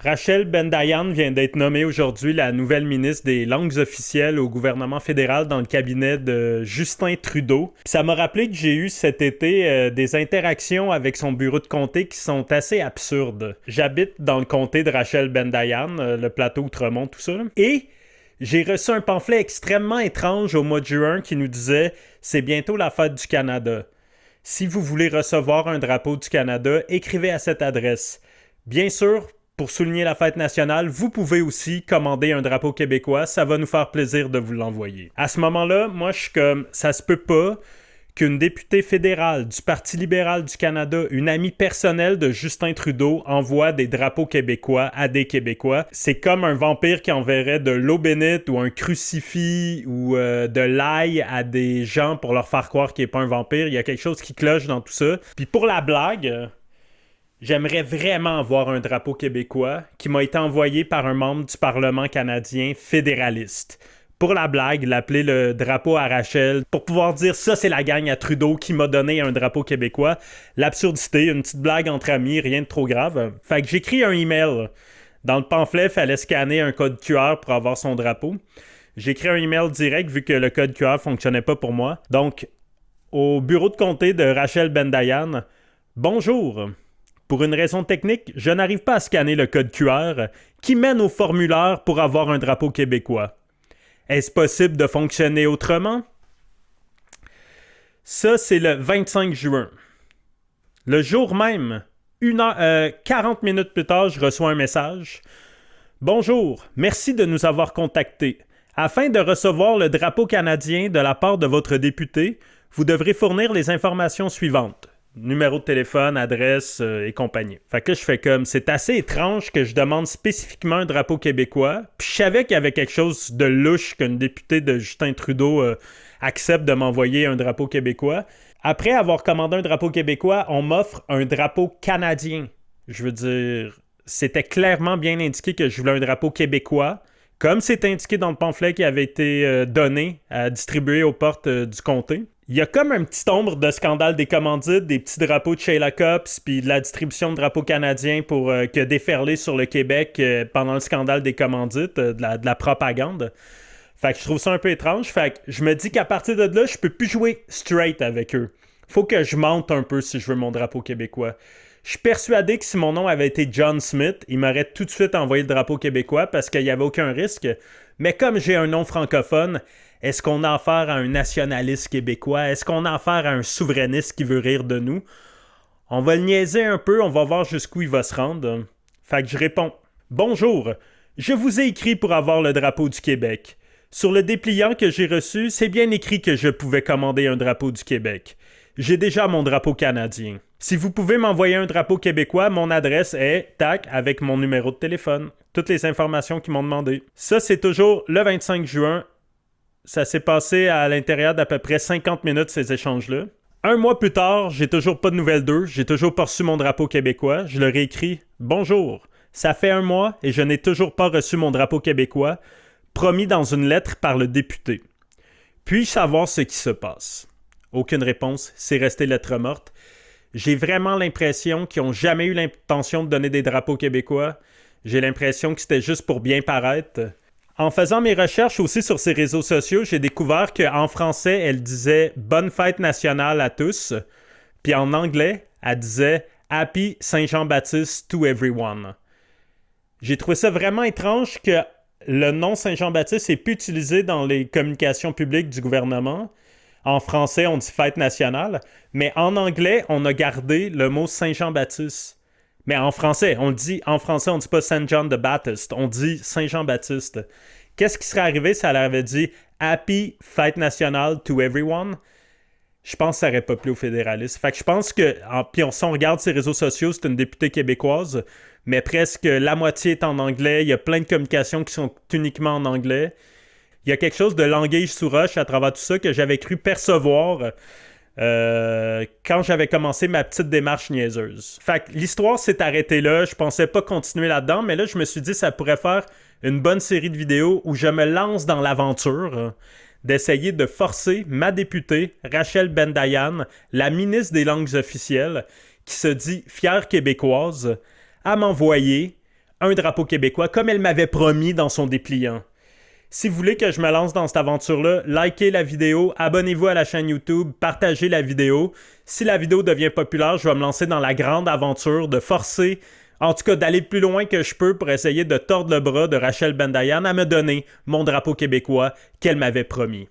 Rachel Ben-Dayan vient d'être nommée aujourd'hui la nouvelle ministre des langues officielles au gouvernement fédéral dans le cabinet de Justin Trudeau. Puis ça m'a rappelé que j'ai eu cet été des interactions avec son bureau de comté qui sont assez absurdes. J'habite dans le comté de Rachel Ben-Dayan, le plateau Outremont, tout ça. Et j'ai reçu un pamphlet extrêmement étrange au mois de juin qui nous disait « C'est bientôt la fête du Canada. Si vous voulez recevoir un drapeau du Canada, écrivez à cette adresse. » Bien sûr, pour souligner la fête nationale, vous pouvez aussi commander un drapeau québécois. Ça va nous faire plaisir de vous l'envoyer. À ce moment-là, moi, je suis comme, ça se peut pas qu'une députée fédérale du Parti libéral du Canada, une amie personnelle de Justin Trudeau, envoie des drapeaux québécois à des Québécois. C'est comme un vampire qui enverrait de l'eau bénite ou un crucifix ou de l'ail à des gens pour leur faire croire qu'il n'est pas un vampire. Il y a quelque chose qui cloche dans tout ça. Puis pour la blague... J'aimerais vraiment avoir un drapeau québécois qui m'a été envoyé par un membre du Parlement canadien fédéraliste. Pour la blague, l'appeler le drapeau à Rachel, pour pouvoir dire ça c'est la gang à Trudeau qui m'a donné un drapeau québécois. L'absurdité, une petite blague entre amis, rien de trop grave. Fait que j'écris un email. Dans le pamphlet, il fallait scanner un code QR pour avoir son drapeau. J'écris un email direct vu que le code QR ne fonctionnait pas pour moi. Donc, au bureau de comté de Rachel Ben-Dayan, bonjour. Pour une raison technique, je n'arrive pas à scanner le code QR qui mène au formulaire pour avoir un drapeau québécois. Est-ce possible de fonctionner autrement? Ça, c'est le 25 juin. Le jour même, 40 minutes plus tard, je reçois un message. Bonjour, merci de nous avoir contactés. Afin de recevoir le drapeau canadien de la part de votre député, vous devrez fournir les informations suivantes. Numéro de téléphone, adresse et compagnie. Fait que là, je fais comme, c'est assez étrange que je demande spécifiquement un drapeau québécois. Puis je savais qu'il y avait quelque chose de louche qu'une députée de Justin Trudeau accepte de m'envoyer un drapeau québécois. Après avoir commandé un drapeau québécois, on m'offre un drapeau canadien. Je veux dire, c'était clairement bien indiqué que je voulais un drapeau québécois. Comme c'est indiqué dans le pamphlet qui avait été donné à distribuer aux portes du comté. Il y a comme un petit ombre de scandale des commandites, des petits drapeaux de Sheila Copps, puis de la distribution de drapeaux canadiens pour que déferler sur le Québec pendant le scandale des commandites, de la propagande. Fait que je trouve ça un peu étrange. Fait que je me dis qu'à partir de là, je peux plus jouer straight avec eux. Faut que je monte un peu si je veux mon drapeau québécois. Je suis persuadé que si mon nom avait été John Smith, il m'aurait tout de suite envoyé le drapeau québécois parce qu'il n'y avait aucun risque. Mais comme j'ai un nom francophone, est-ce qu'on a affaire à un nationaliste québécois? Est-ce qu'on a affaire à un souverainiste qui veut rire de nous? On va le niaiser un peu, on va voir jusqu'où il va se rendre. Fait que je réponds. Bonjour, je vous ai écrit pour avoir le drapeau du Québec. Sur le dépliant que j'ai reçu, c'est bien écrit que je pouvais commander un drapeau du Québec. J'ai déjà mon drapeau canadien. Si vous pouvez m'envoyer un drapeau québécois, mon adresse est, tac, avec mon numéro de téléphone. Toutes les informations qu'ils m'ont demandé. Ça, c'est toujours le 25 juin. Ça s'est passé à l'intérieur d'à peu près 50 minutes, ces échanges-là. Un mois plus tard, j'ai toujours pas de nouvelles d'eux. J'ai toujours pas reçu mon drapeau québécois. Je leur ai écrit « Bonjour, ça fait un mois et je n'ai toujours pas reçu mon drapeau québécois, promis dans une lettre par le député. Puis-je savoir ce qui se passe? » Aucune réponse, c'est resté lettre morte. J'ai vraiment l'impression qu'ils n'ont jamais eu l'intention de donner des drapeaux québécois. J'ai l'impression que c'était juste pour bien paraître. En faisant mes recherches aussi sur ces réseaux sociaux, j'ai découvert qu'en français, elle disait « Bonne fête nationale à tous », puis en anglais, elle disait « Happy Saint-Jean-Baptiste to everyone ». J'ai trouvé ça vraiment étrange que le nom Saint-Jean-Baptiste n'est plus utilisé dans les communications publiques du gouvernement. En français, on dit « Fête nationale », mais en anglais, on a gardé le mot Saint-Jean-Baptiste. Mais en français, on dit pas Saint John the Baptist, on dit Saint-Jean-Baptiste. Qu'est-ce qui serait arrivé si elle avait dit Happy Fête nationale to everyone? Je pense que ça n'aurait pas plu aux fédéralistes. Fait que je pense que, puis si on regarde ses réseaux sociaux, c'est une députée québécoise, mais presque la moitié est en anglais. Il y a plein de communications qui sont uniquement en anglais. Il y a quelque chose de language sous roche à travers tout ça que j'avais cru percevoir quand j'avais commencé ma petite démarche niaiseuse. Fait que l'histoire s'est arrêtée là, je pensais pas continuer là-dedans, mais là je me suis dit que ça pourrait faire une bonne série de vidéos où je me lance dans l'aventure d'essayer de forcer ma députée, Rachel Ben-Dayan, la ministre des langues officielles, qui se dit fière québécoise, à m'envoyer un drapeau québécois comme elle m'avait promis dans son dépliant. Si vous voulez que je me lance dans cette aventure-là, likez la vidéo, abonnez-vous à la chaîne YouTube, partagez la vidéo. Si la vidéo devient populaire, je vais me lancer dans la grande aventure de forcer, en tout cas d'aller le plus loin que je peux pour essayer de tordre le bras de Rachel Ben Dayan à me donner mon drapeau québécois qu'elle m'avait promis.